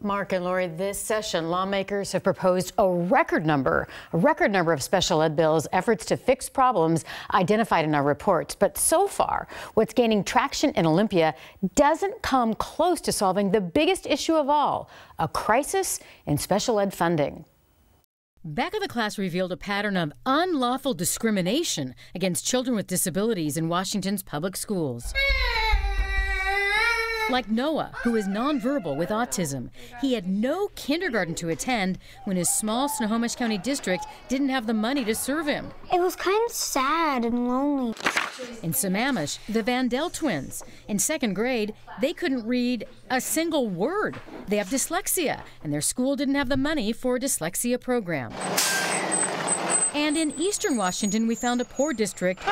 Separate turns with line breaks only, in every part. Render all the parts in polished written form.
Mark and Lori, this session, lawmakers have proposed a record number of special ed bills, efforts to fix problems identified in our reports. But so far, what's gaining traction in Olympia doesn't come close to solving the biggest issue of all, a crisis in special ed funding. Back of the Class revealed a pattern of unlawful discrimination against children with disabilities in Washington's public schools. Like Noah, who is nonverbal with autism. He had no kindergarten to attend when his small Snohomish County district didn't have the money to serve him.
It was kind of sad and lonely.
In Sammamish, the Vandell twins. In second grade, they couldn't read a single word. They have dyslexia, and their school didn't have the money for a dyslexia program. And in eastern Washington, we found a poor district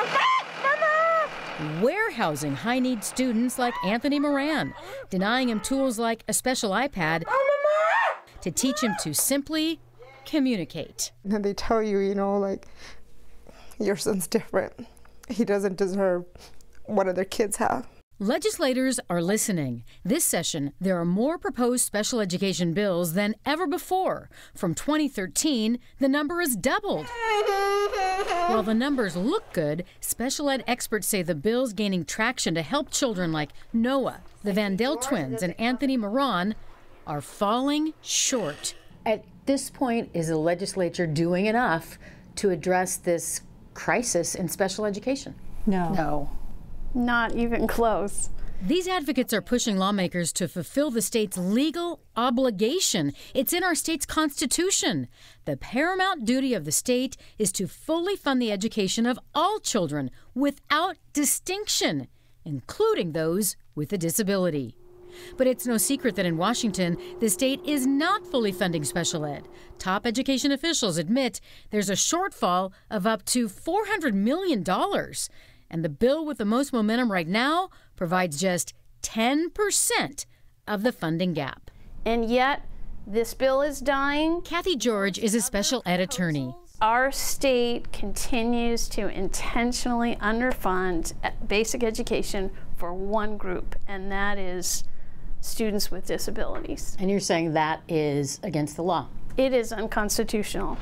warehousing high-need students like Anthony Moran, denying him tools like a special iPad to teach him to simply communicate.
And they tell you, like, your son's different. He doesn't deserve what other kids have.
Legislators are listening. This session, there are more proposed special education bills than ever before. From 2013, the number has doubled. While the numbers look good, special ed experts say the bill's gaining traction to help children like Noah, the Vandell twins, and Anthony Moran are falling short. At this point, is the legislature doing enough to address this crisis in special education?
No. Not even close.
These advocates are pushing lawmakers to fulfill the state's legal obligation. It's in our state's constitution. The paramount duty of the state is to fully fund the education of all children without distinction, including those with a disability. But it's no secret that in Washington, the state is not fully funding special ed. Top education officials admit there's a shortfall of up to $400 million. And the bill with the most momentum right now provides just 10% of the funding gap.
And yet, this bill is dying.
Kathy George is a special ed attorney.
Our state continues to intentionally underfund basic education for one group, and that is students with disabilities.
And you're saying that is against the law?
It is unconstitutional.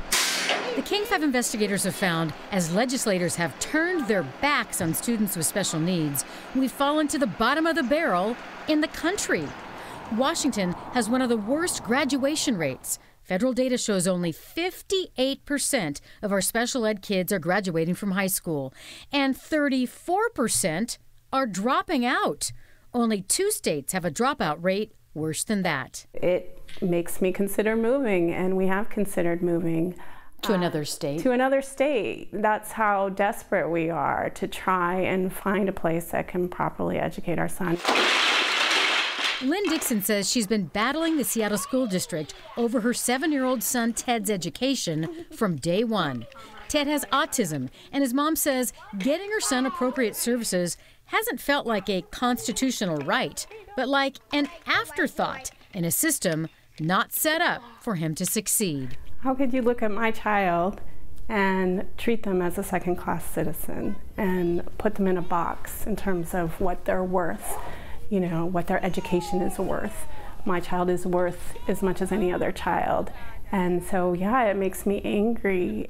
The King 5 investigators have found, as legislators have turned their backs on students with special needs, we've fallen to the bottom of the barrel in the country. Washington has one of the worst graduation rates. Federal data shows only 58% of our special ed kids are graduating from high school, and 34% are dropping out. Only 2 states have a dropout rate worse than that.
It makes me consider moving, and we have considered moving.
To another state?
To another state. That's how desperate we are to try and find a place that can properly educate our son.
Lynn Dixon says she's been battling the Seattle School District over her 7-year-old son Ted's education from day one. Ted has autism, and his mom says getting her son appropriate services hasn't felt like a constitutional right, but like an afterthought in a system not set up for him to succeed.
How could you look at my child and treat them as a second-class citizen and put them in a box in terms of what they're worth, what their education is worth? My child is worth as much as any other child. And so, yeah, it makes me angry.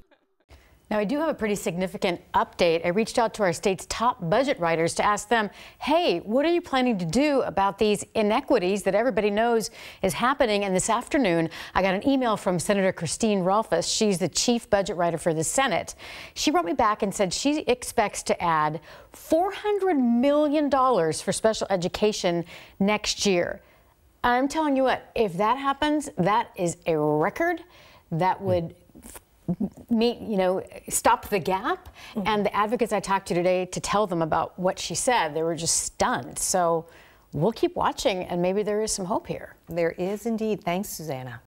Now, I do have a pretty significant update. I reached out to our state's top budget writers to ask them, hey, what are you planning to do about these inequities that everybody knows is happening? And this afternoon, I got an email from Senator Christine Rolfes. She's the chief budget writer for the Senate. She wrote me back and said she expects to add $400 million for special education next year. I'm telling you what, if that happens, that is a record that would stop the gap. And the advocates I talked to today to tell them about what she said, they were just stunned. So we'll keep watching, and maybe there is some hope here.
There is indeed. Thanks, Susannah.